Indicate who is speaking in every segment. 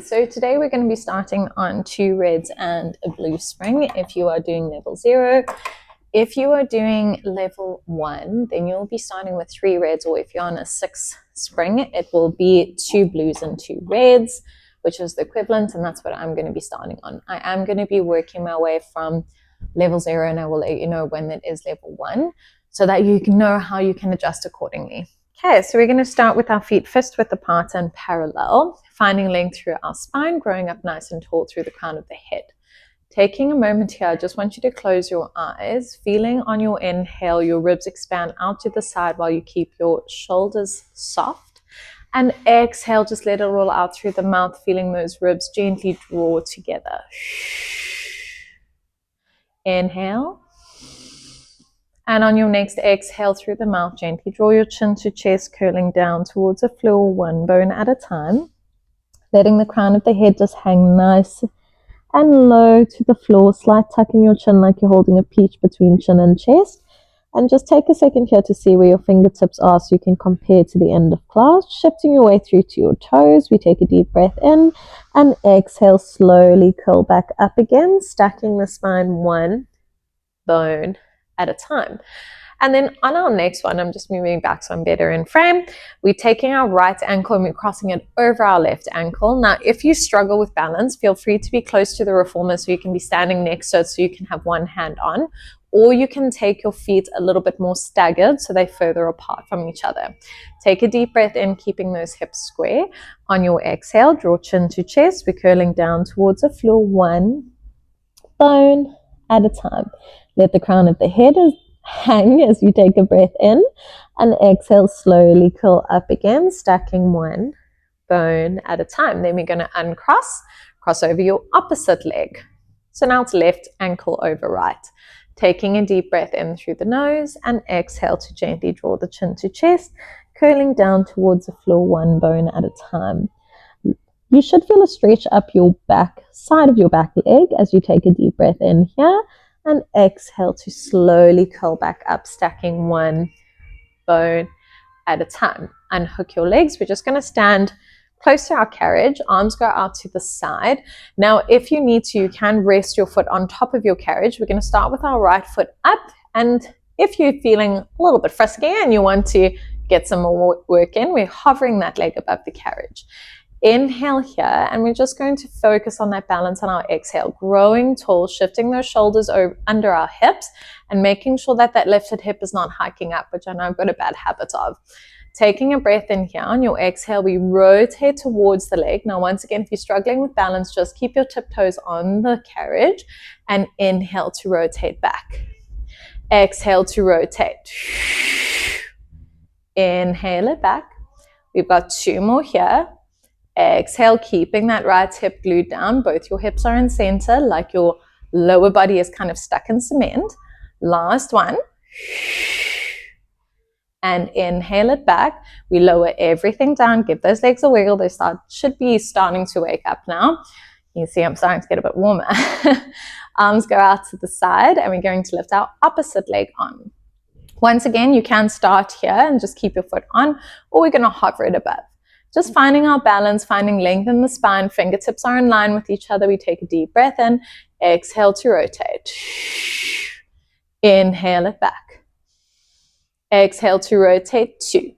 Speaker 1: So today we're going to be starting on 2 reds and a blue spring if you are doing level 0. If you are doing level 1, then you'll be starting with 3 reds, or if you're on a 6 spring, it will be 2 blues and 2 reds, which is the equivalent, and that's what I'm going to be starting on. I am going to be working my way from level 0, and I will let you know when it is level 1 so that you can know how you can adjust accordingly. Okay, so we're going to start with our feet fist width apart and parallel, finding length through our spine, growing up nice and tall through the crown of the head. Taking a moment here, I just want you to close your eyes, feeling on your inhale, your ribs expand out to the side while you keep your shoulders soft. And exhale, just let it roll out through the mouth, feeling those ribs gently draw together. Inhale. And on your next exhale through the mouth, gently draw your chin to chest, curling down towards the floor, one bone at a time. Letting the crown of the head just hang nice and low to the floor. Slight tuck in your chin like you're holding a peach between chin and chest. And just take a second here to see where your fingertips are so you can compare to the end of class. Shifting your way through to your toes. We take a deep breath in and exhale, slowly curl back up again, stacking the spine one bone at a time. And then on our next one, I'm just moving back so I'm better in frame. We're taking our right ankle and we're crossing it over our left ankle. Now, if you struggle with balance, feel free to be close to the reformer so you can be standing next to it so you can have one hand on, or you can take your feet a little bit more staggered so they're further apart from each other. Take a deep breath in, keeping those hips square. On your exhale, draw chin to chest. We're curling down towards the floor, one bone at a time. Let the crown of the head hang as you take a breath in, and exhale, slowly curl up again, stacking one bone at a time. Then we're going to uncross, cross over your opposite leg. So now it's left ankle over right. Taking a deep breath in through the nose and exhale to gently draw the chin to chest, curling down towards the floor, one bone at a time. You should feel a stretch up your back side of your back leg as you take a deep breath in here. And exhale to slowly curl back up, stacking one bone at a time. Unhook your legs. We're just going to stand close to our carriage. Arms go out to the side. Now, if you need to, you can rest your foot on top of your carriage. We're going to start with our right foot up. And if you're feeling a little bit frisky and you want to get some more work in, we're hovering that leg above the carriage. Inhale here, and we're just going to focus on that balance on our exhale, growing tall, shifting those shoulders over, under our hips, and making sure that that lifted hip is not hiking up, which I know I've got a bad habit of. Taking a breath in here, on your exhale, we rotate towards the leg. Now, once again, if you're struggling with balance, just keep your tiptoes on the carriage, and inhale to rotate back. Exhale to rotate. Inhale it back. We've got 2 more here. Exhale, keeping that right hip glued down. Both your hips are in center, like your lower body is kind of stuck in cement. Last one. And inhale it back. We lower everything down. Give those legs a wiggle. They should be starting to wake up now. You can see I'm starting to get a bit warmer. Arms go out to the side, and we're going to lift our opposite leg on. Once again, you can start here and just keep your foot on, or we're going to hover it above. Just finding our balance, finding length in the spine. Fingertips are in line with each other. We take a deep breath in. Exhale to rotate. Inhale it back. Exhale to rotate. 2.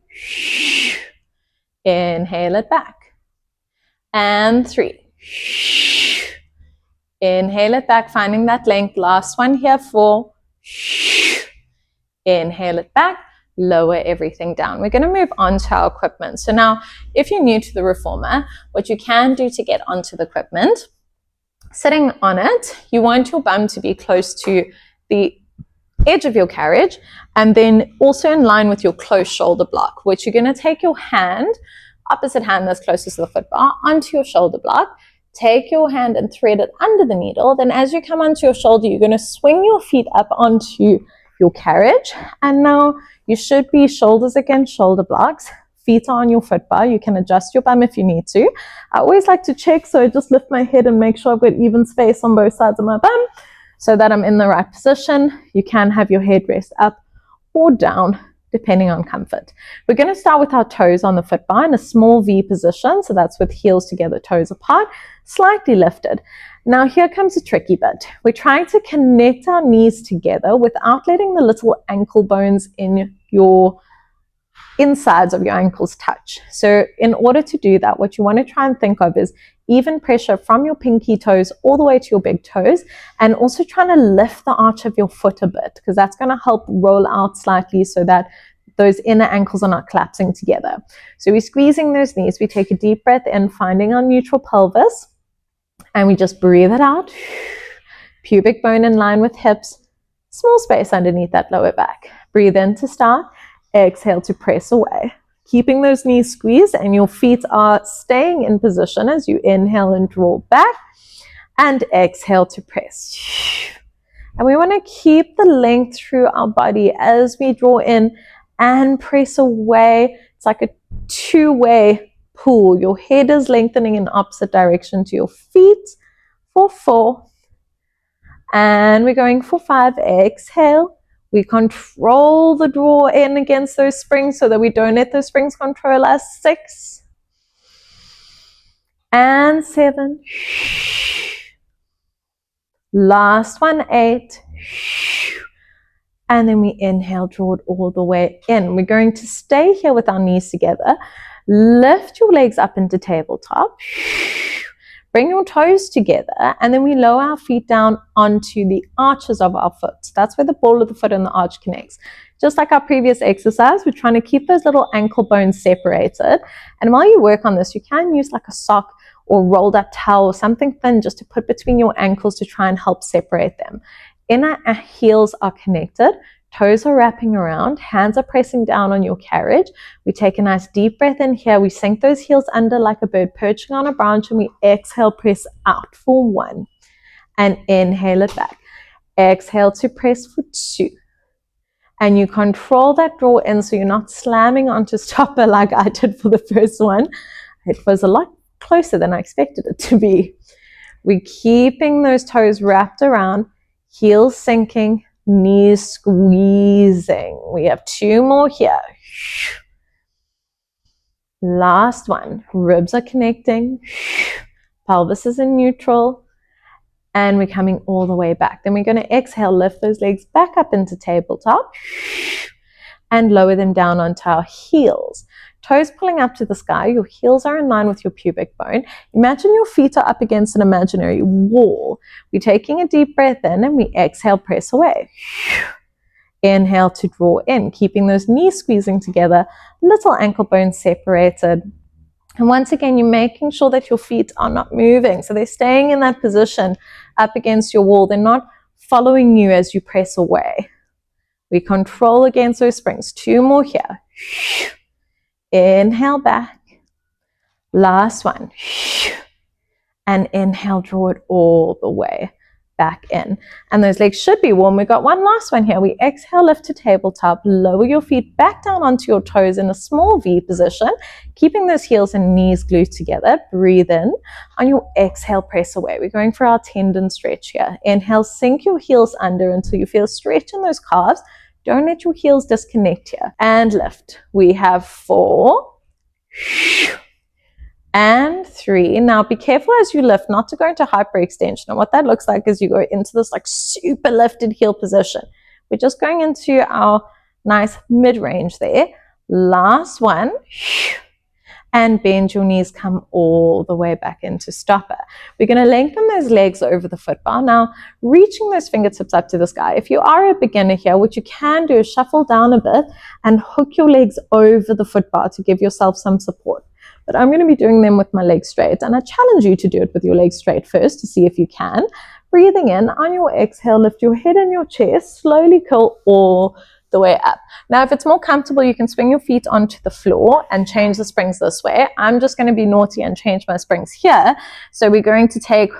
Speaker 1: Inhale it back. And 3. Inhale it back, finding that length. Last one here, 4. Inhale it back. Lower everything down. We're going to move on to our equipment. So now, if you're new to the reformer, what you can do to get onto the equipment, sitting on it, you want your bum to be close to the edge of your carriage, and then also in line with your close shoulder block, which you're going to take your hand, opposite hand that's closest to the foot bar, onto your shoulder block. Take your hand and thread it under the needle. Then as you come onto your shoulder, you're going to swing your feet up onto your carriage, and now you should be shoulders against shoulder blocks. Feet are on your foot bar. You can adjust your bum if you need to. I always like to check, so I just lift my head and make sure I've got even space on both sides of my bum so that I'm in the right position. You can have your head rest up or down depending on comfort. We're going to start with our toes on the foot bar in a small V position. So that's with heels together, toes apart, slightly lifted. Now here comes a tricky bit. We're trying to connect our knees together without letting the little ankle bones in your insides of your ankles touch. So in order to do that, what you want to try and think of is even pressure from your pinky toes all the way to your big toes, and also trying to lift the arch of your foot a bit, because that's going to help roll out slightly so that those inner ankles are not collapsing together. So we're squeezing those knees. We take a deep breath in, finding our neutral pelvis, and we just breathe it out. Pubic bone in line with hips, small space underneath that lower back. Breathe in to start. Exhale to press away, keeping those knees squeezed, and your feet are staying in position as you inhale and draw back, and exhale to press. And we want to keep the length through our body as we draw in and press away. It's like a two-way pull. Your head is lengthening in opposite direction to your feet for 4. And we're going for 5. Exhale. We control the draw in against those springs so that we don't let those springs control us. 6 and 7. Last one, 8. And then we inhale, draw it all the way in. We're going to stay here with our knees together. Lift your legs up into tabletop. Bring your toes together, and then we lower our feet down onto the arches of our foot. That's where the ball of the foot and the arch connects. Just like our previous exercise, we're trying to keep those little ankle bones separated. And while you work on this, you can use like a sock or rolled up towel or something thin just to put between your ankles to try and help separate them. Inner heels are connected. Toes are wrapping around, hands are pressing down on your carriage. We take a nice deep breath in here. We sink those heels under like a bird perching on a branch, and we exhale, press out for 1. And inhale it back. Exhale to press for 2. And you control that draw in so you're not slamming onto stopper like I did for the first one. It was a lot closer than I expected it to be. We're keeping those toes wrapped around, heels sinking, knees squeezing. We have 2 more here. Last one. Ribs are connecting. Pelvis is in neutral. And we're coming all the way back. Then we're going to exhale, lift those legs back up into tabletop and lower them down onto our heels. Toes pulling up to the sky. Your heels are in line with your pubic bone. Imagine your feet are up against an imaginary wall. We're taking a deep breath in, and we exhale, press away. Inhale to draw in, keeping those knees squeezing together, little ankle bones separated. And once again, you're making sure that your feet are not moving. So they're staying in that position up against your wall. They're not following you as you press away. We control against those springs. 2 more here. Inhale back. Last one. And inhale, draw it all the way back in. And those legs should be warm. We've got one last one here. We exhale, lift to tabletop, lower your feet back down onto your toes in a small V position, keeping those heels and knees glued together. Breathe in. On your exhale, press away. We're going for our tendon stretch here. Inhale, sink your heels under until you feel stretch in those calves. Don't let your heels disconnect here. And lift. We have 4 and 3. Now be careful as you lift not to go into hyperextension. And what that looks like is you go into this like super lifted heel position. We're just going into our nice mid-range there. Last one. And bend your knees, come all the way back into stopper. We're going to lengthen those legs over the foot bar. Now, reaching those fingertips up to the sky. If you are a beginner here, what you can do is shuffle down a bit and hook your legs over the foot bar to give yourself some support. But I'm going to be doing them with my legs straight, and I challenge you to do it with your legs straight first to see if you can. Breathing in, on your exhale, lift your head and your chest, slowly curl all the way up. Now, if it's more comfortable, you can swing your feet onto the floor and change the springs this way. I'm just going to be naughty and change my springs here. So we're going to take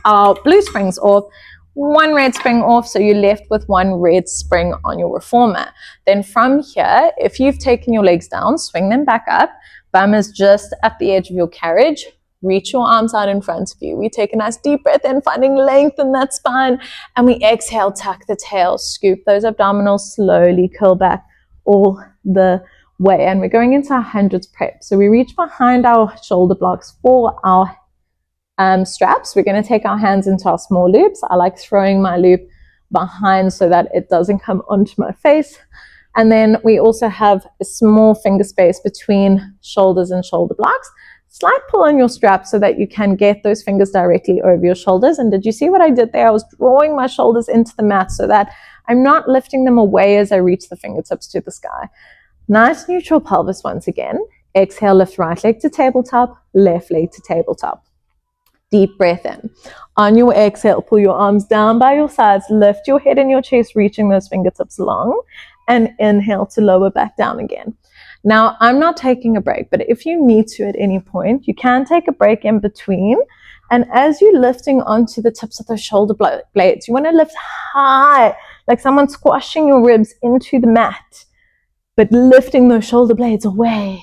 Speaker 1: our blue springs off, 1 red spring off, so you're left with 1 red spring on your reformer. Then from here, if you've taken your legs down, swing them back up. Bum is just at the edge of your carriage. Reach your arms out in front of you. We take a nice deep breath in, finding length in that spine. And we exhale, tuck the tail, scoop those abdominals, slowly curl back all the way, and we're going into our hundreds prep. So we reach behind our shoulder blocks for our straps. We're going to take our hands into our small loops. I like throwing my loop behind so that it doesn't come onto my face. And then we also have a small finger space between shoulders and shoulder blocks. Slight pull on your strap so that you can get those fingers directly over your shoulders. And did you see what I did there? I was drawing my shoulders into the mat so that I'm not lifting them away as I reach the fingertips to the sky. Nice neutral pelvis once again. Exhale, lift right leg to tabletop, left leg to tabletop. Deep breath in. On your exhale, pull your arms down by your sides, lift your head and your chest, reaching those fingertips long, and inhale to lower back down again. Now, I'm not taking a break, but if you need to at any point, you can take a break in between. And as you're lifting onto the tips of those shoulder blades, you want to lift high, like someone squashing your ribs into the mat, but lifting those shoulder blades away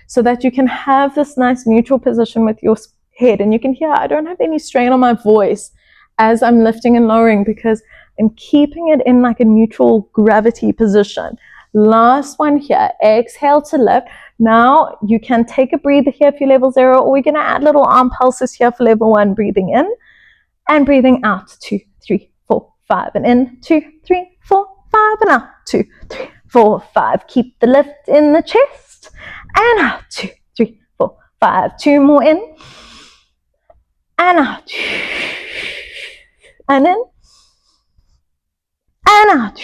Speaker 1: so that you can have this nice neutral position with your head. And you can hear I don't have any strain on my voice as I'm lifting and lowering because I'm keeping it in like a neutral gravity position. Last one here. Exhale to lift. Now you can take a breather here if you're level 0, or we're going to add little arm pulses here for level 1. Breathing in and breathing out. 2, 3, 4, 5. And in. 2, 3, 4, 5. And out. 2, 3, 4, 5. Keep the lift in the chest. And out. 2, 3, 4, 5. 2 more in. And out. And in. And out.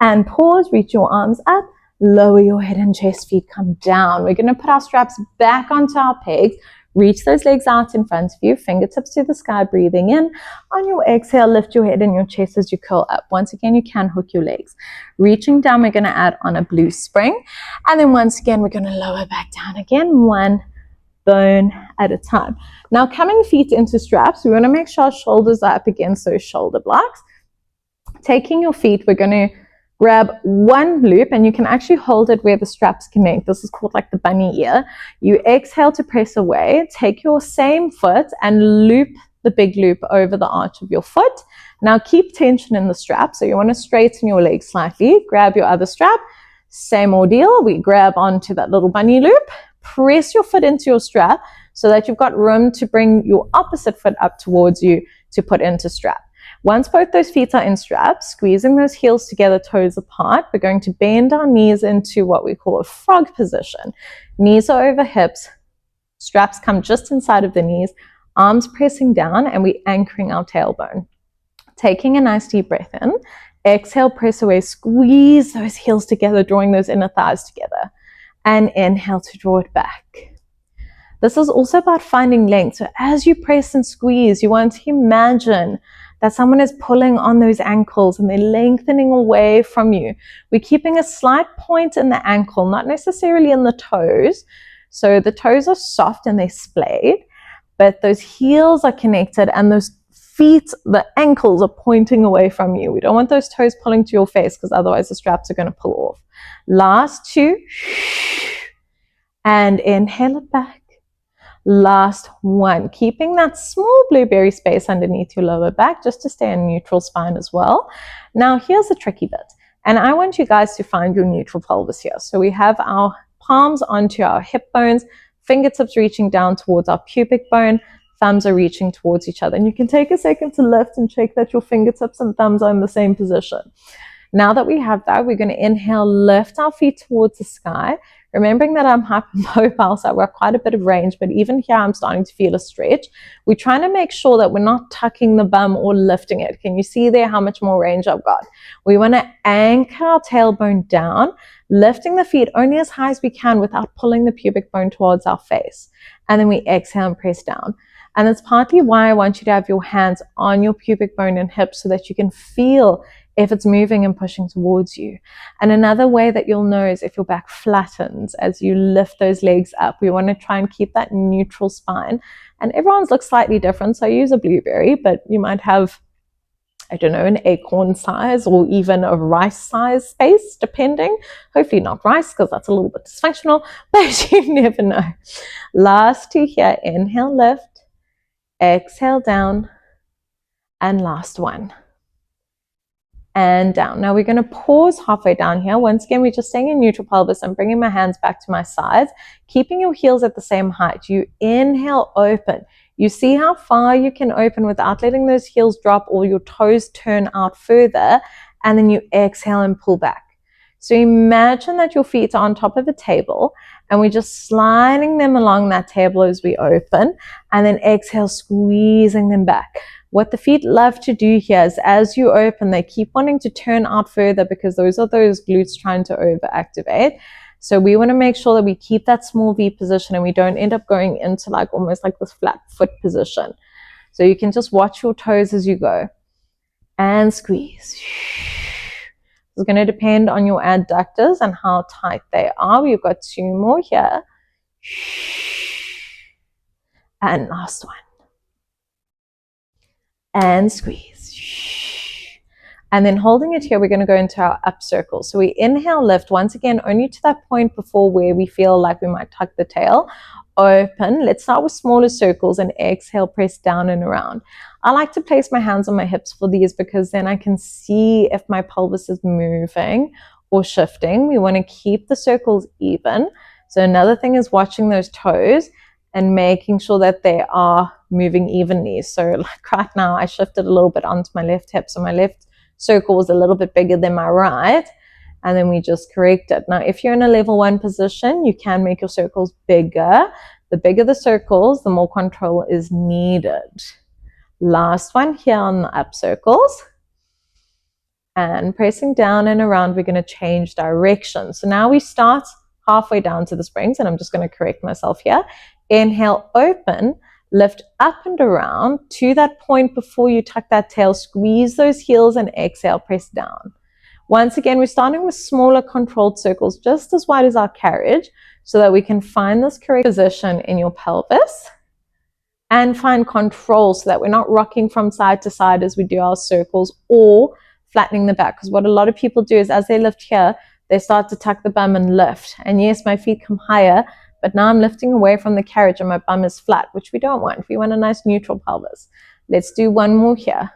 Speaker 1: And pause, reach your arms up, lower your head and chest, feet come down. We're going to put our straps back onto our pegs, reach those legs out in front of you, fingertips to the sky, breathing in. On your exhale, lift your head and your chest as you curl up. Once again, you can hook your legs. Reaching down, we're going to add on a blue spring. And then once again, we're going to lower back down again, one bone at a time. Now, coming feet into straps, we want to make sure our shoulders are up against those shoulder blocks. Taking your feet, we're going to grab one loop, and you can actually hold it where the straps connect. This is called like the bunny ear. You exhale to press away. Take your same foot and loop the big loop over the arch of your foot. Now keep tension in the strap. So you want to straighten your legs slightly. Grab your other strap. Same ordeal. We grab onto that little bunny loop. Press your foot into your strap so that you've got room to bring your opposite foot up towards you to put into strap. Once both those feet are in straps, squeezing those heels together, toes apart, we're going to bend our knees into what we call a frog position. Knees are over hips, straps come just inside of the knees, arms pressing down, and we're anchoring our tailbone. Taking a nice deep breath in, exhale, press away, squeeze those heels together, drawing those inner thighs together, and inhale to draw it back. This is also about finding length. So as you press and squeeze, you want to imagine that someone is pulling on those ankles and they're lengthening away from you. We're keeping a slight point in the ankle, not necessarily in the toes. So the toes are soft and they're splayed, but those heels are connected and those feet, the ankles are pointing away from you. We don't want those toes pulling to your face because otherwise the straps are going to pull off. Last 2. And inhale it back. Last 1, keeping that small blueberry space underneath your lower back just to stay in neutral spine as well. Now here's the tricky bit, and I want you guys to find your neutral pelvis here. So we have our palms onto our hip bones, fingertips reaching down towards our pubic bone, thumbs are reaching towards each other. And you can take a second to lift and check that your fingertips and thumbs are in the same position. Now that we have that, we're going to inhale, lift our feet towards the sky. Remembering that I'm hypermobile, so I've got quite a bit of range, but even here I'm starting to feel a stretch. We're trying to make sure that we're not tucking the bum or lifting it. Can you see there how much more range I've got? We want to anchor our tailbone down, lifting the feet only as high as we can without pulling the pubic bone towards our face. And then we exhale and press down. And that's partly why I want you to have your hands on your pubic bone and hips so that you can feel if it's moving and pushing towards you. And another way that you'll know is if your back flattens as you lift those legs up. We want to try and keep that neutral spine. And everyone's looks slightly different. So I use a blueberry, but you might have, I don't know, an acorn size or even a rice size space, depending. Hopefully not rice because that's a little bit dysfunctional, but you never know. Last 2 here, inhale, lift, exhale down, and last 1. and down. Now we're going to pause halfway down here. Once again, we're just staying in neutral pelvis. I'm bringing my hands back to my sides, keeping your heels at the same height. You inhale, open. You see how far you can open without letting those heels drop or your toes turn out further, and then you exhale and pull back. So imagine that your feet are on top of a table and we're just sliding them along that table as we open, and then exhale, squeezing them back. What the feet love to do here is as you open, they keep wanting to turn out further because those are those glutes trying to overactivate. So we want to make sure that we keep that small V position and we don't end up going into like almost like this flat foot position. So you can just watch your toes as you go. And squeeze. It's going to depend on your adductors and how tight they are. We've got 2 more here. And last one. And squeeze. And then holding it here, we're going to go into our up circle. So we inhale, lift once again, only to that point before where we feel like we might tuck the tail. Open. Let's start with smaller circles and exhale, press down and around. I like to place my hands on my hips for these because then I can see if my pelvis is moving or shifting. We want to keep the circles even. So another thing is watching those toes and making sure that they are moving evenly. So like right now, I shifted a little bit onto my left hip. So my left circle was a little bit bigger than my right. And then we just correct it. Now, if you're in a level 1 position, you can make your circles bigger. The bigger the circles, the more control is needed. Last one here on the up circles. And pressing down and around, we're going to change direction. So now we start halfway down to the springs, and I'm just going to correct myself here. Inhale, open, lift up and around to that point before you tuck that tail, squeeze those heels and exhale, press down. Once again, we're starting with smaller controlled circles, just as wide as our carriage, so that we can find this correct position in your pelvis and find control so that we're not rocking from side to side as we do our circles or flattening the back. Because what a lot of people do is as they lift here, they start to tuck the bum and lift. And yes, my feet come higher, but now I'm lifting away from the carriage and my bum is flat, which we don't want. We want a nice neutral pelvis. Let's do one more here.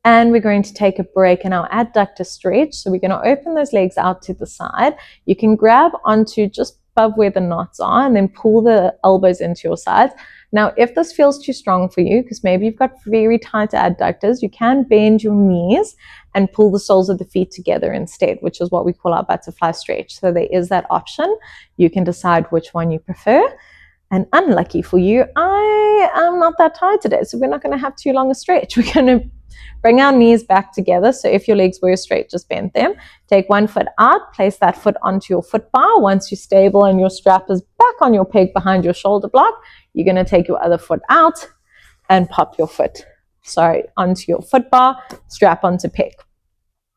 Speaker 1: And we're going to take a break in our adductor stretch. So we're going to open those legs out to the side. You can grab onto just above where the knots are and then pull the elbows into your sides. Now, if this feels too strong for you, because maybe you've got very tight adductors, you can bend your knees and pull the soles of the feet together instead, which is what we call our butterfly stretch. So there is that option. You can decide which one you prefer. And unlucky for you, I am not that tired today, so we're not going to have too long a stretch. We're going to bring our knees back together. So if your legs were straight, just bend them. Take one foot out, place that foot onto your foot bar. Once you're stable and your strap is back on your peg behind your shoulder block, you're going to take your other foot out and pop your foot, onto your foot bar, strap onto peg.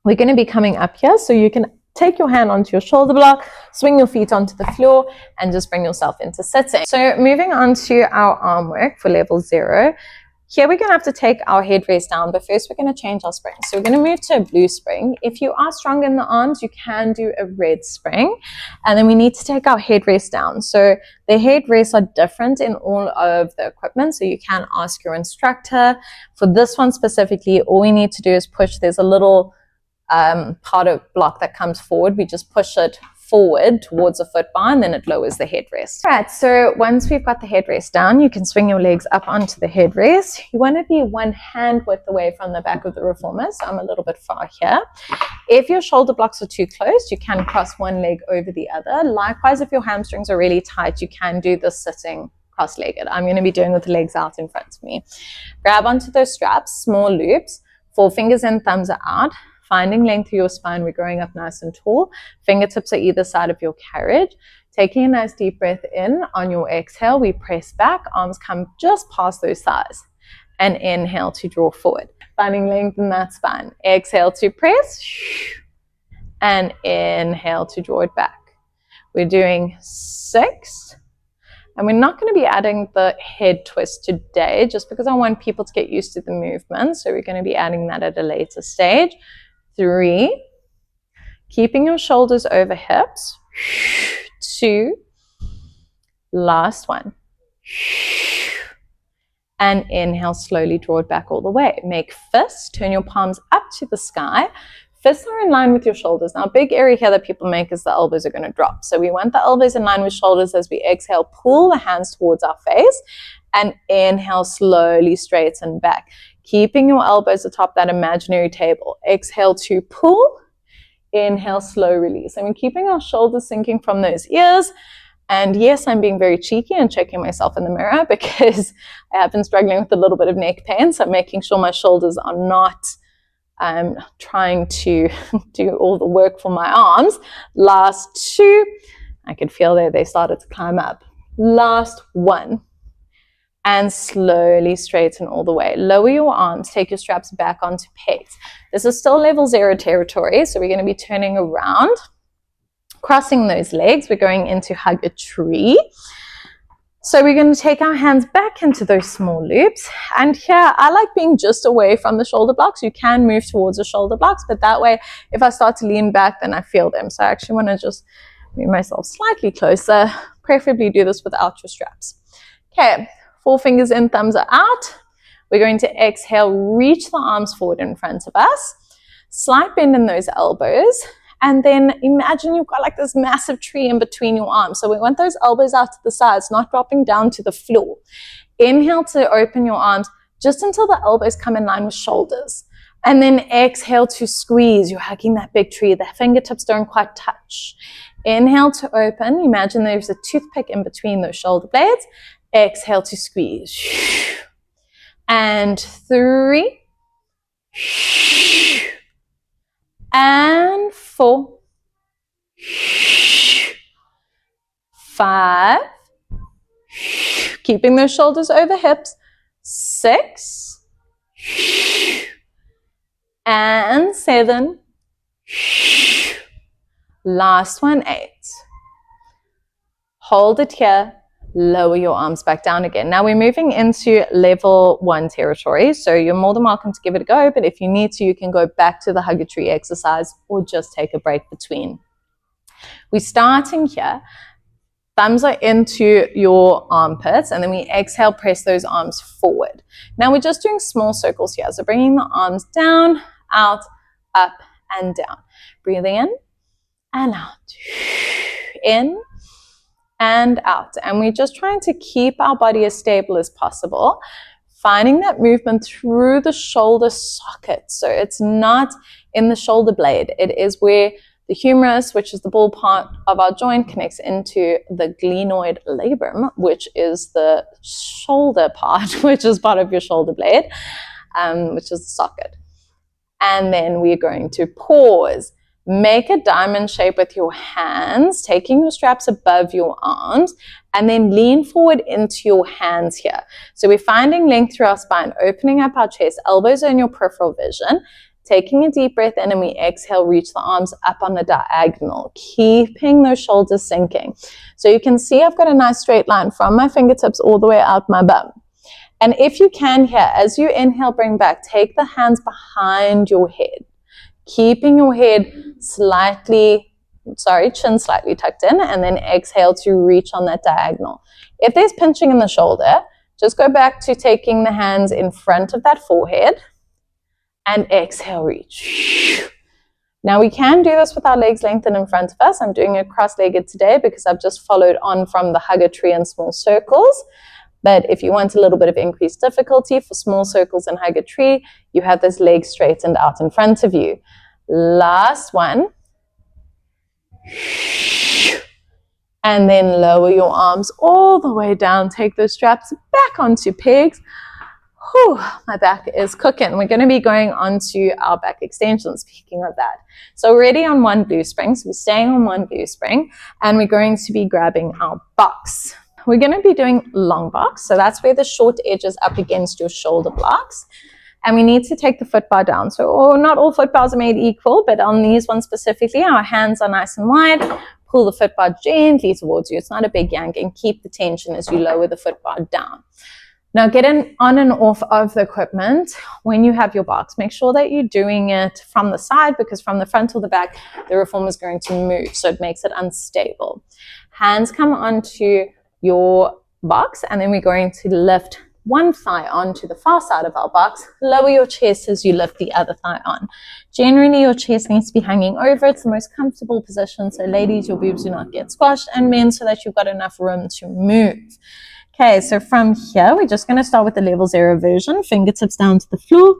Speaker 1: We're going to be coming up here, so you can take your hand onto your shoulder block, swing your feet onto the floor, and just bring yourself into sitting. So moving on to our arm work for level 0. Here we're going to have to take our headrest down, but first we're going to change our spring. So we're going to move to a blue spring. If you are strong in the arms, you can do a red spring. And then we need to take our headrest down. So the headrests are different in all of the equipment, so you can ask your instructor. For this one specifically, all we need to do is push. There's a little part of block that comes forward. We just push it forward towards the foot bar and then it lowers the headrest. All right, so once we've got the headrest down, you can swing your legs up onto the headrest. You want to be 1 hand width away from the back of the reformer, so I'm a little bit far here. If your shoulder blocks are too close, you can cross one leg over the other. Likewise, if your hamstrings are really tight, you can do this sitting cross-legged. I'm going to be doing with the legs out in front of me. Grab onto those straps, small loops, 4 fingers and thumbs are out. Finding length through your spine, we're growing up nice and tall. Fingertips are either side of your carriage. Taking a nice deep breath in. On your exhale, we press back. Arms come just past those thighs. And inhale to draw forward. Finding length in that spine. Exhale to press. And inhale to draw it back. We're doing 6. And we're not going to be adding the head twist today, just because I want people to get used to the movement. So we're going to be adding that at a later stage. 3, keeping your shoulders over hips. 2, last one. And inhale, slowly draw it back all the way. Make fists, turn your palms up to the sky. Fists are in line with your shoulders. Now, a big area here that people make is the elbows are going to drop. So we want the elbows in line with shoulders. As we exhale, pull the hands towards our face, and inhale, slowly straighten back, keeping your elbows atop that imaginary table. Exhale to pull, inhale, slow release. And we're keeping our shoulders sinking from those ears. And yes, I'm being very cheeky and checking myself in the mirror because I have been struggling with a little bit of neck pain. So I'm making sure my shoulders are not trying to do all the work for my arms. Last 2. I could feel there they started to climb up. Last 1. And slowly straighten all the way. Lower your arms, take your straps back onto pegs. This is still level 0 territory, so we're going to be turning around, crossing those legs. We're going into hug a tree. So we're going to take our hands back into those small loops. And here, I like being just away from the shoulder blocks. You can move towards the shoulder blocks, but that way, if I start to lean back, then I feel them. So I actually want to just move myself slightly closer. Preferably do this without your straps. Okay, 4 fingers in, thumbs are out. We're going to exhale, reach the arms forward in front of us. Slight bend in those elbows. And then imagine you've got like this massive tree in between your arms. So we want those elbows out to the sides, not dropping down to the floor. Inhale to open your arms just until the elbows come in line with shoulders. And then exhale to squeeze. You're hugging that big tree. The fingertips don't quite touch. Inhale to open. Imagine there's a toothpick in between those shoulder blades. Exhale to squeeze. And 3. And 4, 5, keeping those shoulders over hips, 6, and 7, last one, 8. Hold it here. Lower your arms back down again. Now we're moving into level 1 territory, so you're more than welcome to give it a go, but if you need to, you can go back to the hug a tree exercise or just take a break between. We're starting here. Thumbs are into your armpits, and then we exhale, press those arms forward. Now we're just doing small circles here, so bringing the arms down, out, up, and down. Breathing in and out. In and out. And we're just trying to keep our body as stable as possible, finding that movement through the shoulder socket. So it's not in the shoulder blade. It is where the humerus, which is the ball part of our joint, connects into the glenoid labrum, which is the shoulder part, which is part of your shoulder blade, which is the socket. And then we're going to pause. Make a diamond shape with your hands, taking your straps above your arms, and then lean forward into your hands here. So we're finding length through our spine, opening up our chest, elbows are in your peripheral vision, taking a deep breath in, and we exhale, reach the arms up on the diagonal, keeping those shoulders sinking. So you can see I've got a nice straight line from my fingertips all the way out my bum. And if you can here, as you inhale, bring back, take the hands behind your head, keeping your head chin slightly tucked in, and then exhale to reach on that diagonal. If there's pinching in the shoulder, just go back to taking the hands in front of that forehead and exhale, reach. Now we can do this with our legs lengthened in front of us. I'm doing it cross-legged today because I've just followed on from the hug a tree and small circles. But if you want a little bit of increased difficulty for small circles and hug a tree, you have those legs straightened out in front of you. Last one. And then lower your arms all the way down. Take those straps back onto pegs. Whew, my back is cooking. We're going to be going on to our back extension, speaking of that. So already on one blue spring. So we're staying on one blue spring. And we're going to be grabbing our box. We're going to be doing long box. So that's where the short edge is up against your shoulder blocks. And we need to take the foot bar down. So not all foot bars are made equal, but on these ones specifically, our hands are nice and wide. Pull the foot bar gently towards you. It's not a big yank, and keep the tension as you lower the foot bar down. Now get on and off of the equipment when you have your box. Make sure that you're doing it from the side, because from the front or the back, the reformer is going to move. So it makes it unstable. Hands come onto your box, and then we're going to lift one thigh onto the far side of our box. Lower your chest as you lift the other thigh on. Generally, your chest needs to be hanging over. It's the most comfortable position. So ladies, your boobs do not get squashed, and men, so that you've got enough room to move. Okay, so from here, we're just going to start with the level 0 version. Fingertips down to the floor.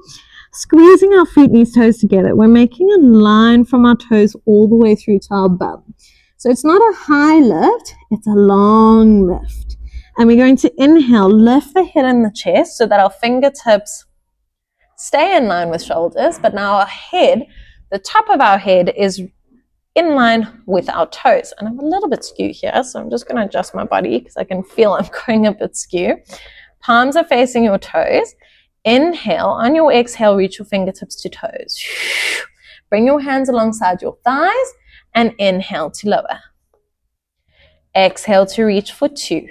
Speaker 1: Squeezing our feet, knees, toes together. We're making a line from our toes all the way through to our bum. So it's not a high lift, it's a long lift. And we're going to inhale, lift the head and the chest so that our fingertips stay in line with shoulders, but now our head, the top of our head is in line with our toes. And I'm a little bit skew here, so I'm just going to adjust my body because I can feel I'm going a bit skew. Palms are facing your toes. Inhale. On your exhale, reach your fingertips to toes. Bring your hands alongside your thighs and inhale to lower. Exhale to reach for 2.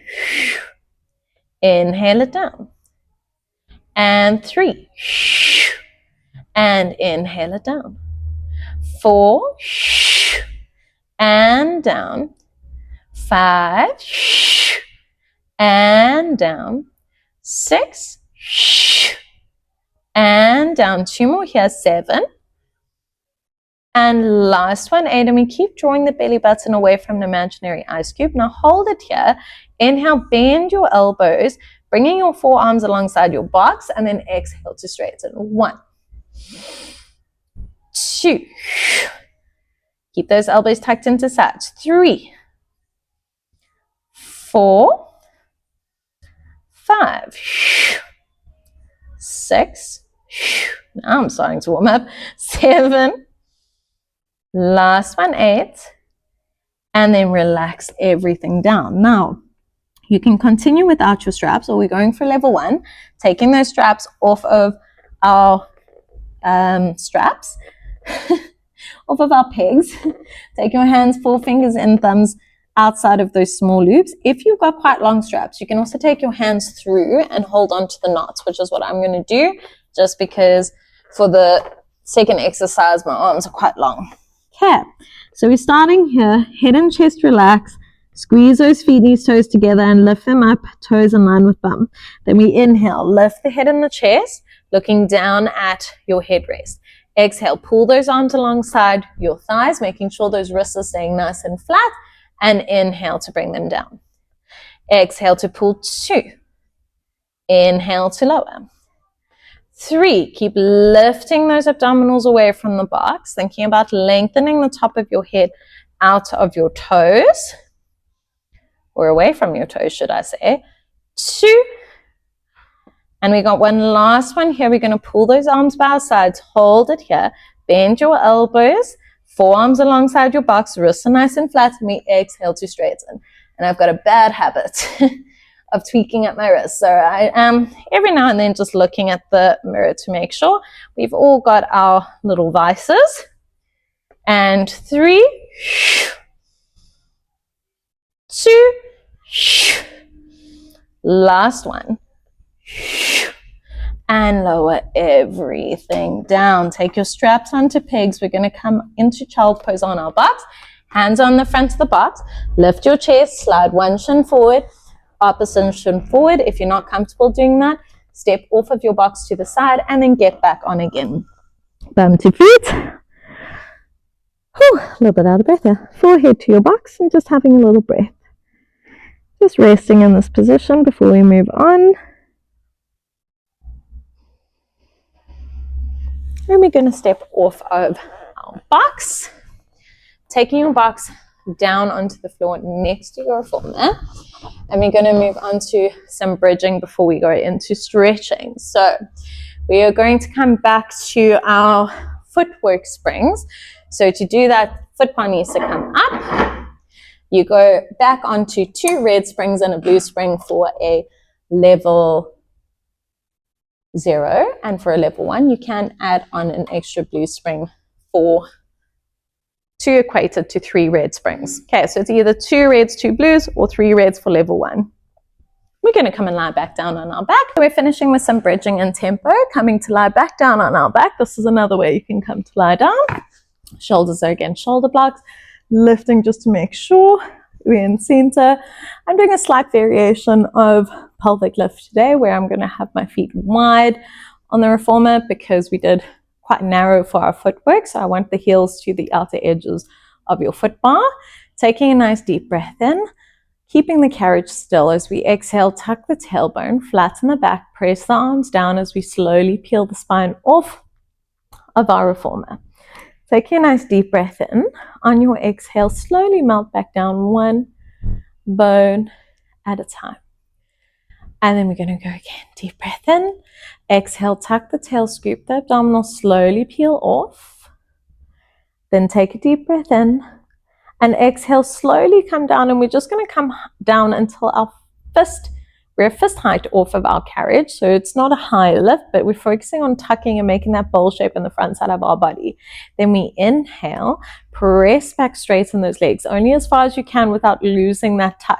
Speaker 1: Inhale it down. And 3. And inhale it down. 4. And down. 5. And down. 6. And down. 2 more here. 7. And last one, 8. And we keep drawing the belly button away from the imaginary ice cube. Now hold it here. Inhale, bend your elbows, bringing your forearms alongside your box, and then exhale to straighten. 1, 2. Keep those elbows tucked into sides. 3, 4, 5, 6. Now I'm starting to warm up. 7. Last one, 8. And then relax everything down. Now, you can continue without your straps, or we're going for level 1, taking those straps off of our straps, off of our pegs. Take your hands, 4 fingers and thumbs outside of those small loops. If you've got quite long straps, you can also take your hands through and hold on to the knots, which is what I'm going to do, just because for the second exercise, my arms are quite long. Okay, so we're starting here, head and chest relax, squeeze those feet, knees, toes together and lift them up, toes in line with bum. Then we inhale, lift the head and the chest, looking down at your headrest. Exhale, pull those arms alongside your thighs, making sure those wrists are staying nice and flat, and inhale to bring them down. Exhale to pull 2. Inhale to lower. 3, keep lifting those abdominals away from the box, thinking about lengthening the top of your head out of your toes, or away from your toes, should I say. 2. And we got one last one here. We're going to pull those arms by our sides, hold it here, bend your elbows, forearms alongside your box, wrists are nice and flat, and we exhale to straighten. And I've got a bad habit of tweaking at my wrist. So I am every now and then just looking at the mirror to make sure we've all got our little vices. And 3, 2, last one. And lower everything down. Take your straps onto pegs. We're going to come into child pose on our box. Hands on the front of the box. Lift your chest, slide one shin forward, opposite shin forward. If you're not comfortable doing that, step off of your box to the side and then get back on again. Bum to feet. Whew, a little bit out of breath there. Forehead to your box and just having a little breath. Just resting in this position before we move on. And we're going to step off of our box, taking your box down onto the floor next to your reformer. And we're going to move on to some bridging before we go into stretching. So we are going to come back to our footwork springs. So to do that, foot bar needs to come up. You go back onto 2 red springs and a blue spring for a level 0, and for a level 1 you can add on an extra blue spring to equate it to 3 red springs. Okay, so it's either 2 reds, 2 blues, or 3 reds for level 1. We're going to come and lie back down on our back. We're finishing with some bridging and tempo, coming to lie back down on our back. This is another way you can come to lie down. Shoulders are against shoulder blocks, lifting just to make sure we're in center. I'm doing a slight variation of pelvic lift today where I'm going to have my feet wide on the Reformer because we did quite narrow for our footwork. So I want the heels to the outer edges of your foot bar. Taking a nice deep breath in, keeping the carriage still as we exhale, tuck the tailbone, flatten the back, press the arms down as we slowly peel the spine off of our Reformer. Taking a nice deep breath in. On your exhale, slowly melt back down one bone at a time. And then we're going to go again. Deep breath in. Exhale, tuck the tail, scoop the abdominal, slowly peel off. Then take a deep breath in. And exhale, slowly come down. And we're just going to come down until we're fist height off of our carriage. So it's not a high lift, but we're focusing on tucking and making that bowl shape in the front side of our body. Then we inhale, press back, straighten those legs only as far as you can without losing that tuck.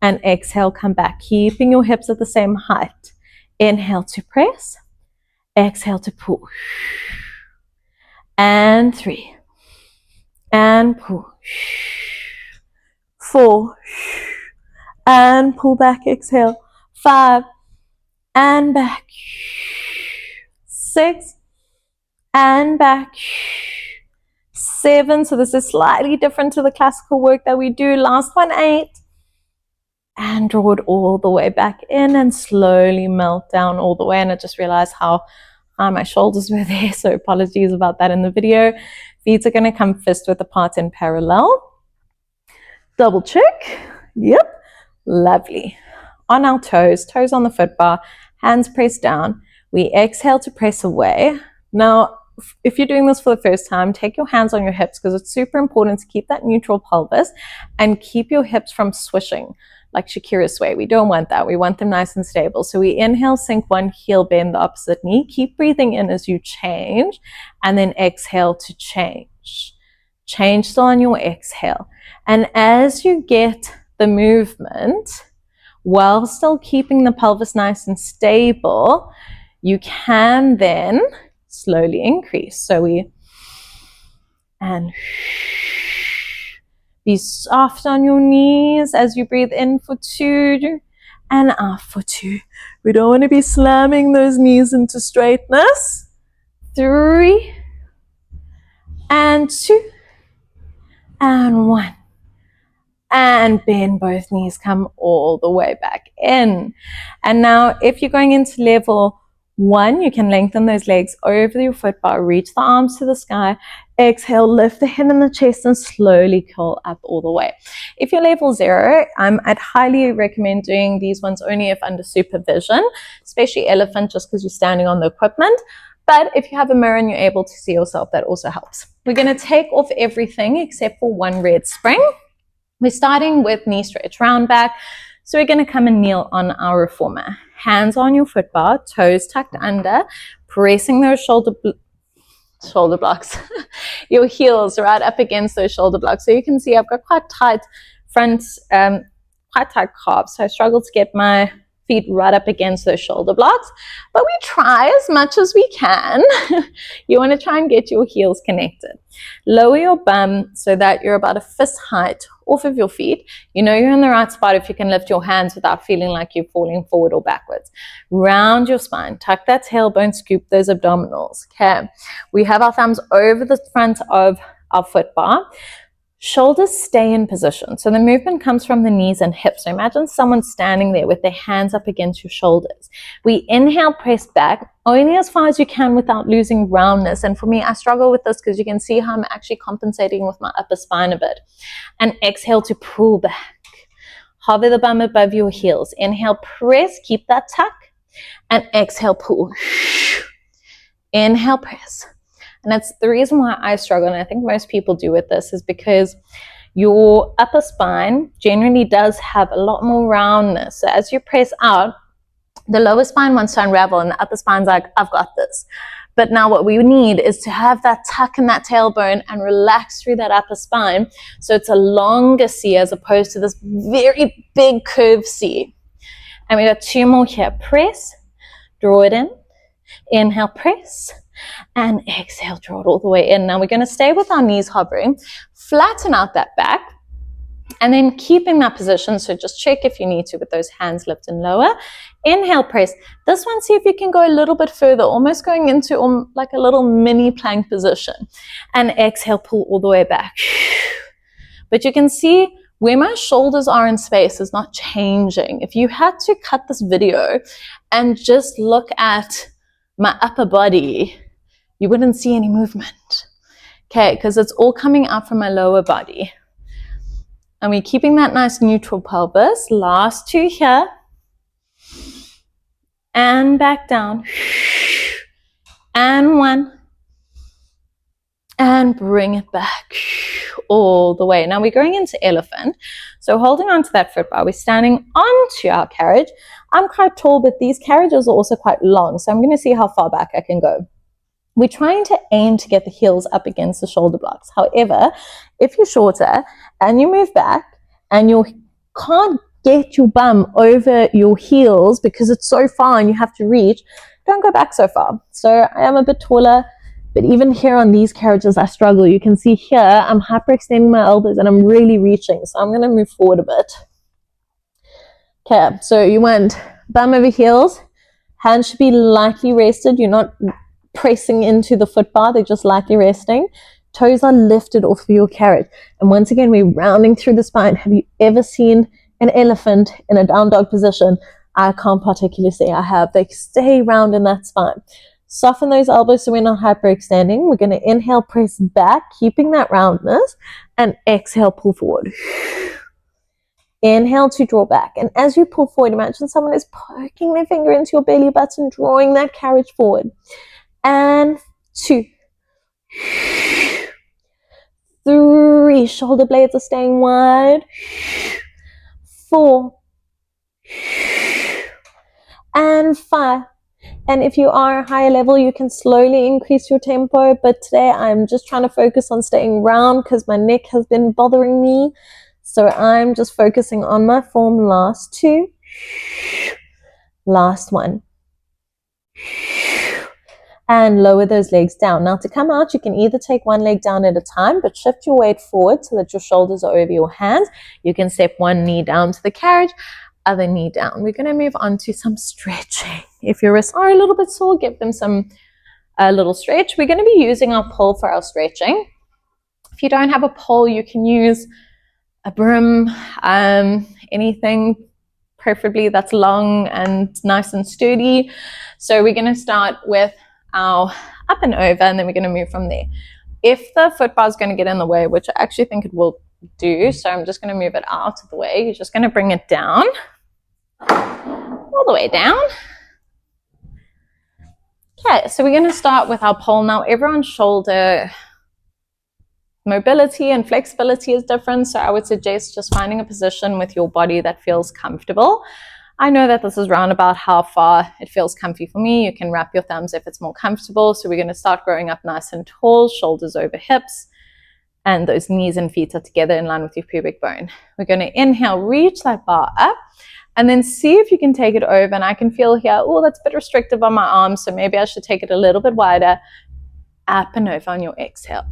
Speaker 1: And exhale, come back, keeping your hips at the same height. Inhale to press, exhale to pull. And 3. And pull. 4. And pull back, exhale. 5. And back. 6. And back. 7. So this is slightly different to the classical work that we do. Last one, 8. And draw it all the way back in and slowly melt down all the way. And I just realized how high my shoulders were there. So apologies about that in the video. Feet are going to come fist width apart in parallel. Double check. Yep. Lovely. On our toes on the foot bar, hands pressed down. We exhale to press away. Now, if you're doing this for the first time, take your hands on your hips because it's super important to keep that neutral pelvis and keep your hips from swishing like Shakira's sway. We don't want that. We want them nice and stable. So we inhale, sink one heel, bend the opposite knee. Keep breathing in as you change and then exhale to change. Change still on your exhale. And as you get the movement, while still keeping the pelvis nice and stable, you can then slowly increase. So and be soft on your knees as you breathe in for 2 and out for 2. We don't want to be slamming those knees into straightness. 3 and 2 and 1. And bend both knees, come all the way back in. And now if you're going into level 1, you can lengthen those legs over your foot bar, reach the arms to the sky, exhale, lift the head and the chest and slowly curl up all the way. If you're level 0, I'd highly recommend doing these ones only if under supervision, especially elephant, just because you're standing on the equipment. But if you have a mirror and you're able to see yourself, that also helps. We're going to take off everything except for one red spring. We're starting with knee stretch, round back. So we're going to come and kneel on our Reformer. Hands on your foot bar, toes tucked under, pressing those shoulder blocks, your heels right up against those shoulder blocks. So you can see I've got quite tight front, quite tight calves. So I struggle to get my feet right up against those shoulder blocks, but we try as much as we can. You want to try and get your heels connected. Lower your bum so that you're about a fist height off of your feet. You know you're in the right spot if you can lift your hands without feeling like you're falling forward or backwards. Round your spine, tuck that tailbone, scoop those abdominals. Okay, we have our thumbs over the front of our foot bar. Shoulders stay in position. So the movement comes from the knees and hips. So imagine someone standing there with their hands up against your shoulders. We inhale, press back only as far as you can without losing roundness. And for me, I struggle with this because you can see how I'm actually compensating with my upper spine a bit. And exhale to pull back. Hover the bum above your heels. Inhale, press, keep that tuck. And exhale, pull. Inhale, press. And that's the reason why I struggle, and I think most people do with this, is because your upper spine generally does have a lot more roundness. So as you press out, the lower spine wants to unravel and the upper spine's like, I've got this. But now what we need is to have that tuck in that tailbone and relax through that upper spine. So it's a longer C as opposed to this very big curved C. And we got 2 more here. Press, draw it in, inhale, press, and exhale, draw it all the way in. Now we're going to stay with our knees hovering, flatten out that back, And then keeping that position, so just check if you need to with those hands lift and lower. Inhale, press. This one, see if you can go a little bit further, almost going into like a little mini plank position. And exhale, pull all the way back. But you can see where my shoulders are in space is not changing. If you had to cut this video and just look at my upper body, you wouldn't see any movement. Okay, because it's all coming out from my lower body. And we're keeping that nice neutral pelvis. Last two here. And back down. And one. And bring it back all the way. Now we're going into elephant. So holding on to that foot bar, we're standing onto our carriage. I'm quite tall, but these carriages are also quite long. So I'm going to see how far back I can go. We're trying to aim to get the heels up against the shoulder blocks. However, if you're shorter and you move back and you can't get your bum over your heels because it's so far and you have to reach, don't go back so far. So I am a bit taller, but even here on these carriages, I struggle. You can see here, I'm hyperextending my elbows and I'm really reaching. So I'm going to move forward a bit. Okay, so you want bum over heels. Hands should be lightly rested. You're not pressing into the foot bar, they're just lightly resting. Toes are lifted off of your carriage. And once again, we're rounding through the spine. Have you ever seen an elephant in a down dog position? I can't particularly say I have. They stay round in that spine. Soften those elbows so we're not hyperextending. We're going to inhale, press back, keeping that roundness, and exhale, pull forward. Inhale to draw back. And as you pull forward, imagine someone is poking their finger into your belly button, drawing that carriage forward. And 2, 3, shoulder blades are staying wide. 4, and 5. And if you are a higher level, you can slowly increase your tempo. But today I'm just trying to focus on staying round because my neck has been bothering me. So I'm just focusing on my form. Last 2, last 1. And lower those legs down. Now to come out, you can either take one leg down at a time, but shift your weight forward so that your shoulders are over your hands. You can step one knee down to the carriage, other knee down. We're going to move on to some stretching. If your wrists are a little bit sore, give them a little stretch. We're going to be using our pole for our stretching. If you don't have a pole, you can use a broom, anything preferably that's long and nice and sturdy. So we're going to start with our up and over, and then we're going to move from there. If the foot bar is going to get in the way, which I actually think it will do, so I'm just going to move it out of the way. You're just going to bring it down, all the way down. Okay, so we're going to start with our pole. Now everyone's shoulder mobility and flexibility is different, so I would suggest just finding a position with your body that feels comfortable. I know that this is round about how far it feels comfy for me. You can wrap your thumbs if it's more comfortable. So we're going to start growing up nice and tall, shoulders over hips, and those knees and feet are together in line with your pubic bone. We're going to inhale, reach that bar up, and then see if you can take it over. And I can feel here, oh, that's a bit restrictive on my arms, so maybe I should take it a little bit wider. Up and over on your exhale.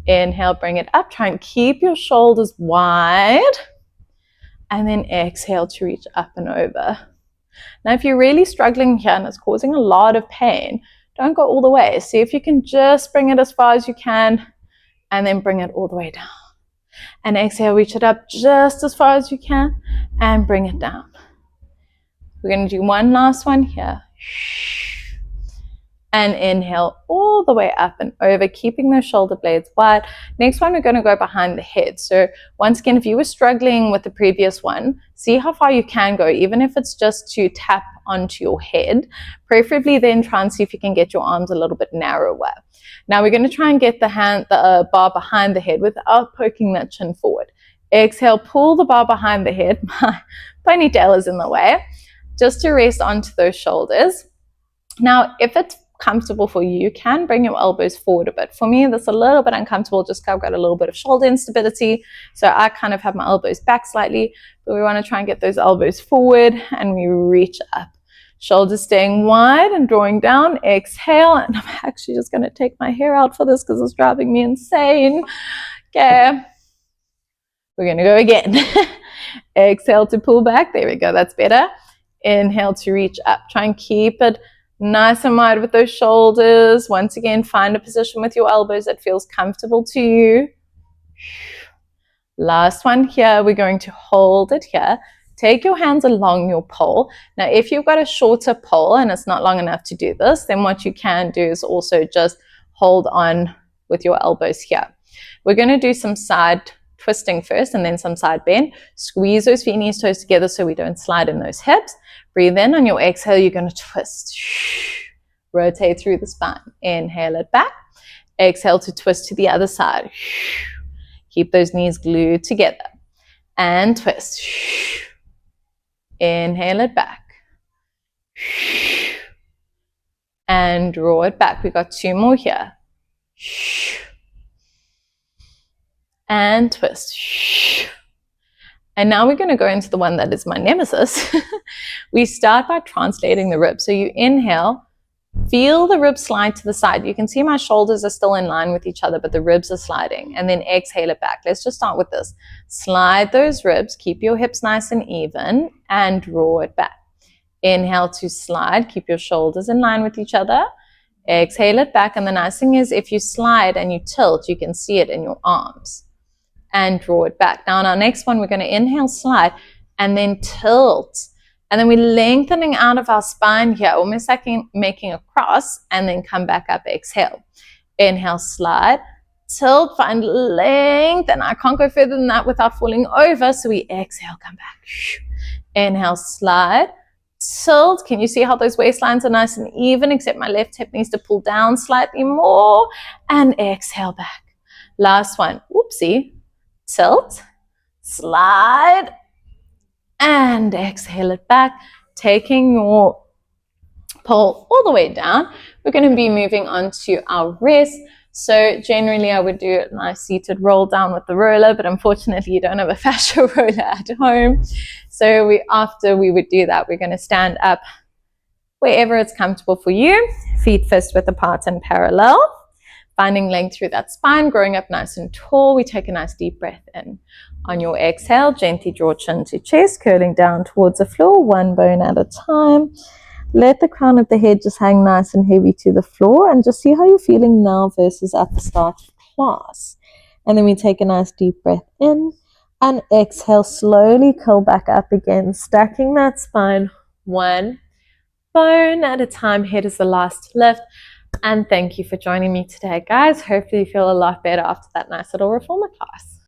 Speaker 1: Inhale, bring it up. Try and keep your shoulders wide. And then exhale to reach up and over. Now, if you're really struggling here and it's causing a lot of pain, don't go all the way. See if you can just bring it as far as you can and then bring it all the way down. And exhale, reach it up just as far as you can and bring it down. We're going to do one last one here. And inhale all the way up and over, keeping those shoulder blades wide. Next one, we're going to go behind the head. So once again, if you were struggling with the previous one, see how far you can go, even if it's just to tap onto your head. Preferably then try and see if you can get your arms a little bit narrower. Now we're going to try and get the bar behind the head without poking that chin forward. Exhale, pull the bar behind the head. My ponytail is in the way. Just to rest onto those shoulders. Now, if it's comfortable for you, you can bring your elbows forward a bit. For me, that's a little bit uncomfortable just because I've got a little bit of shoulder instability, so I kind of have my elbows back slightly, but we want to try and get those elbows forward and we reach up. Shoulders staying wide and drawing down. Exhale, and I'm actually just going to take my hair out for this because it's driving me insane. Okay, We're going to go again. Exhale to pull back. There we go. That's better. Inhale to reach up. Try and keep it nice and wide with those shoulders. Once again, find a position with your elbows that feels comfortable to you. Last one here. We're going to hold it here. Take your hands along your pole. Now, if you've got a shorter pole and it's not long enough to do this, then what you can do is also just hold on with your elbows here. We're going to do some side twisting first and then some side bend. Squeeze those feet, knees, toes together so we don't slide in those hips. Breathe in. On your exhale, you're going to twist. Rotate through the spine. Inhale it back. Exhale to twist to the other side. Keep those knees glued together. And twist. Inhale it back. And draw it back. We've got 2 more here. And twist. And now we're going to go into the one that is my nemesis. We start by translating the ribs. So you inhale, feel the ribs slide to the side. You can see my shoulders are still in line with each other, but the ribs are sliding. And then exhale it back. Let's just start with this. Slide those ribs, keep your hips nice and even, and draw it back. Inhale to slide, keep your shoulders in line with each other. Exhale it back. And the nice thing is if you slide and you tilt, you can see it in your arms. And draw it back. Now on our next one, we're going to inhale, slide, and then tilt. And then we're lengthening out of our spine here, almost like making a cross, and then come back up, exhale. Inhale, slide, tilt, find length, and I can't go further than that without falling over, so we exhale, come back. Inhale, slide, tilt. Can you see how those waistlines are nice and even, except my left hip needs to pull down slightly more, and exhale back. Last one, whoopsie. Tilt, slide, and exhale it back, taking your pole all the way down. We're going to be moving on to our rest. So generally I would do a nice seated roll down with the roller, but unfortunately you don't have a fascia roller at home. So after we would do that, we're going to stand up wherever it's comfortable for you, feet fist width apart and parallel. Finding length through that spine, growing up nice and tall. We take a nice deep breath in. On your exhale, gently draw chin to chest, curling down towards the floor, 1 bone at a time. Let the crown of the head just hang nice and heavy to the floor, and just see how you're feeling now versus at the start of class. And then we take a nice deep breath in, and exhale, slowly curl back up again, stacking that spine 1 bone at a time. Head is the last to lift. And thank you for joining me today, guys. Hopefully you feel a lot better after that nice little reformer class.